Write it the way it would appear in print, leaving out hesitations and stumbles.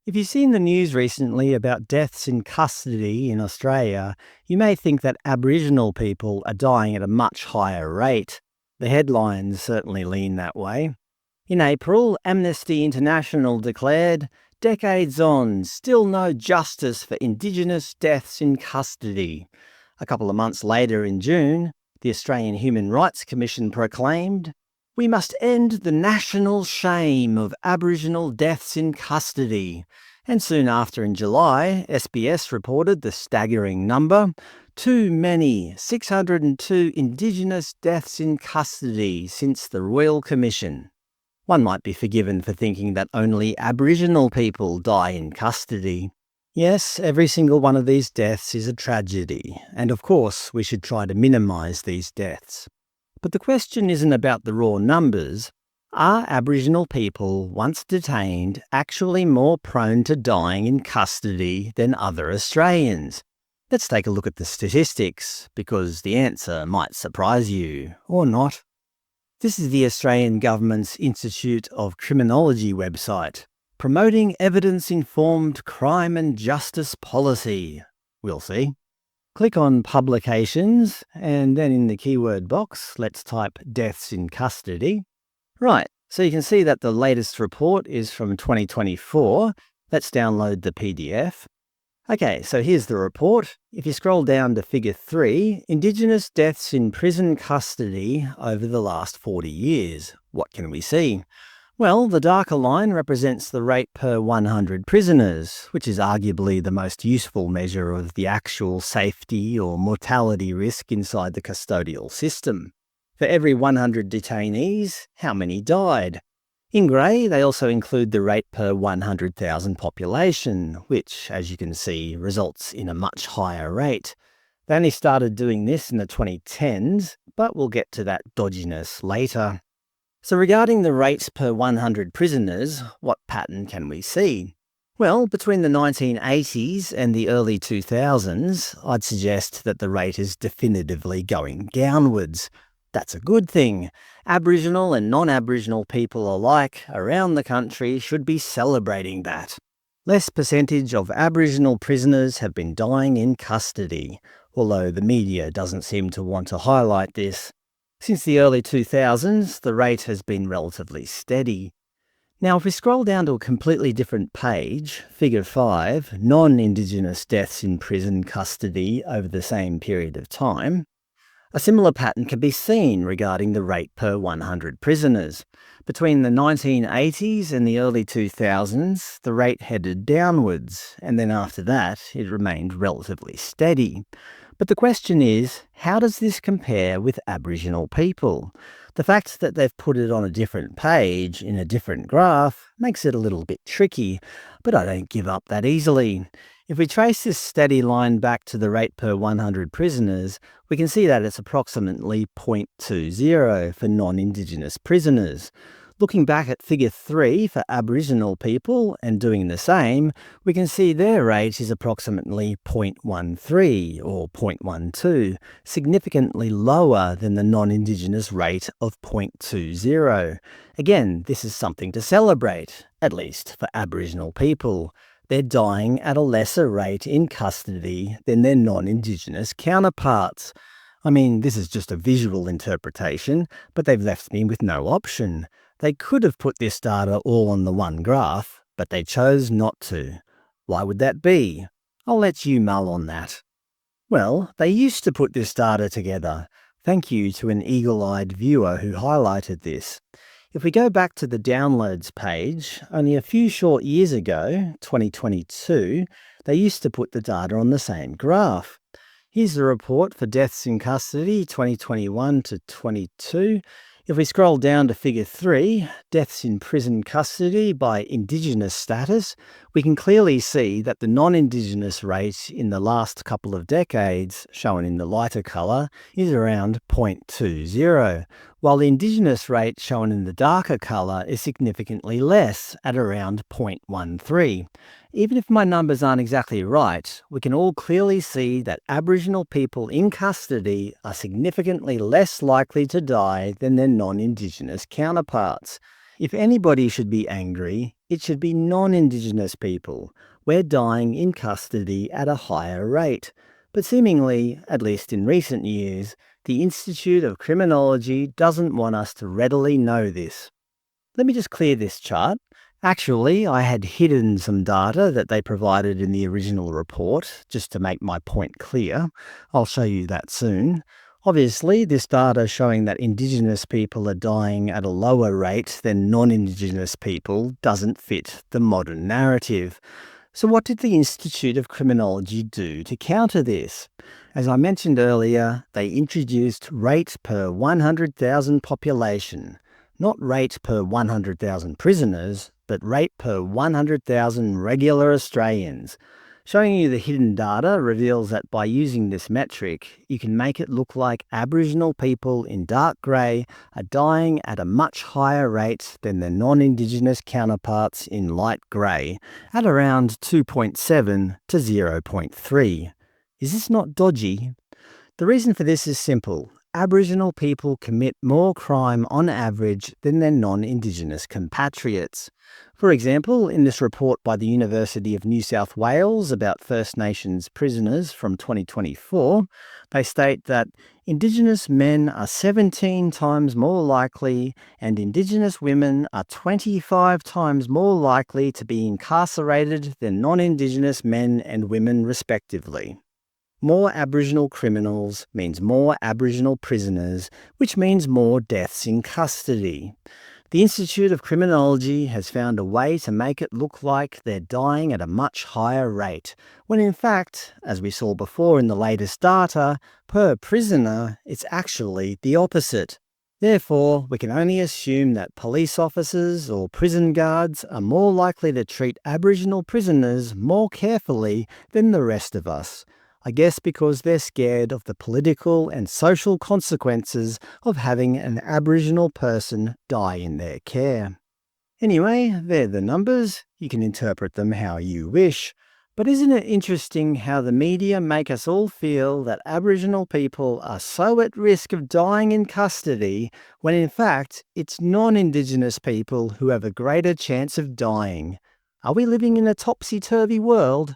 If you've seen the news recently about deaths in custody in Australia, you may think that Aboriginal people are dying at a much higher rate. The headlines certainly lean that way. In April, Amnesty International declared, "Decades on, still no justice for Indigenous deaths in custody." A couple of months later in June, the Australian Human Rights Commission proclaimed, "We must end the national shame of Aboriginal deaths in custody." And soon after in July, SBS reported the staggering number, too many, 602 Indigenous deaths in custody since the Royal Commission. One might be forgiven for thinking that only Aboriginal people die in custody. Yes, every single one of these deaths is a tragedy, and of course we should try to minimise these deaths. But the question isn't about the raw numbers. Are Aboriginal people, once detained, actually more prone to dying in custody than other Australians? Let's take a look at the statistics, because the answer might surprise you, or not. This is the Australian Government's Institute of Criminology website, promoting evidence-informed crime and justice policy. We'll see. Click on Publications, and then in the keyword box, let's type Deaths in Custody. Right, so you can see that the latest report is from 2024. Let's download the PDF. Okay, so here's the report. If you scroll down to Figure 3, Indigenous deaths in prison custody over the last 40 years. What can we see? Well, the darker line represents the rate per 100 prisoners, which is arguably the most useful measure of the actual safety or mortality risk inside the custodial system. For every 100 detainees, how many died? In grey, they also include the rate per 100,000 population, which, as you can see, results in a much higher rate. They only started doing this in the 2010s, but we'll get to that dodginess later. So regarding the rates per 100 prisoners, what pattern can we see? Well, between the 1980s and the early 2000s, I'd suggest that the rate is definitively going downwards. That's a good thing. Aboriginal and non-Aboriginal people alike around the country should be celebrating that. Less percentage of Aboriginal prisoners have been dying in custody, although the media doesn't seem to want to highlight this. Since the early 2000s, the rate has been relatively steady. Now, if we scroll down to a completely different page, Figure 5, non-Indigenous deaths in prison custody over the same period of time, a similar pattern can be seen regarding the rate per 100 prisoners. Between the 1980s and the early 2000s, the rate headed downwards, and then after that, it remained relatively steady. But the question is, how does this compare with Aboriginal people? The fact that they've put it on a different page, in a different graph, makes it a little bit tricky, but I don't give up that easily. If we trace this steady line back to the rate per 100 prisoners, we can see that it's approximately 0.20 for non-Indigenous prisoners. Looking back at Figure 3 for Aboriginal people and doing the same, we can see their rate is approximately 0.13 or 0.12, significantly lower than the non-Indigenous rate of 0.20. Again, this is something to celebrate, at least for Aboriginal people. They're dying at a lesser rate in custody than their non-Indigenous counterparts. I mean, this is just a visual interpretation, but they've left me with no option. They could have put this data all on the one graph, but they chose not to. Why would that be? I'll let you mull on that. Well, they used to put this data together. Thank you to an eagle-eyed viewer who highlighted this. If we go back to the downloads page, only a few short years ago, 2022, they used to put the data on the same graph. Here's the report for deaths in custody 2021 to 22. If we scroll down to Figure 3, deaths in prison custody by Indigenous status, we can clearly see that the non-Indigenous rate in the last couple of decades, shown in the lighter colour, is around 0.20, while the Indigenous rate shown in the darker colour is significantly less, at around 0.13. Even if my numbers aren't exactly right, we can all clearly see that Aboriginal people in custody are significantly less likely to die than their non-Indigenous counterparts. If anybody should be angry, It should be non-Indigenous people. We're dying in custody at a higher rate. But seemingly, at least in recent years, the Institute of Criminology doesn't want us to readily know this. Let me just clear this chart. Actually, I had hidden some data that they provided in the original report, just to make my point clear. I'll show you that soon. Obviously, this data showing that Indigenous people are dying at a lower rate than non-Indigenous people doesn't fit the modern narrative. So what did the Institute of Criminology do to counter this? As I mentioned earlier, they introduced rate per 100,000 population. Not rate per 100,000 prisoners, but rate per 100,000 regular Australians. Showing you the hidden data reveals that by using this metric, you can make it look like Aboriginal people in dark grey are dying at a much higher rate than their non-Indigenous counterparts in light grey, at around 2.7 to 0.3. Is this not dodgy? The reason for this is simple. Aboriginal people commit more crime on average than their non-Indigenous compatriots. For example, in this report by the University of New South Wales about First Nations prisoners from 2024, they state that Indigenous men are 17 times more likely and Indigenous women are 25 times more likely to be incarcerated than non-Indigenous men and women respectively. More Aboriginal criminals means more Aboriginal prisoners, which means more deaths in custody. The Institute of Criminology has found a way to make it look like they're dying at a much higher rate, when in fact, as we saw before in the latest data, per prisoner, it's actually the opposite. Therefore, we can only assume that police officers or prison guards are more likely to treat Aboriginal prisoners more carefully than the rest of us. I guess because they're scared of the political and social consequences of having an Aboriginal person die in their care. Anyway, they're the numbers. You can interpret them how you wish. But isn't it interesting how the media make us all feel that Aboriginal people are so at risk of dying in custody when in fact it's non-Indigenous people who have a greater chance of dying? Are we living in a topsy-turvy world?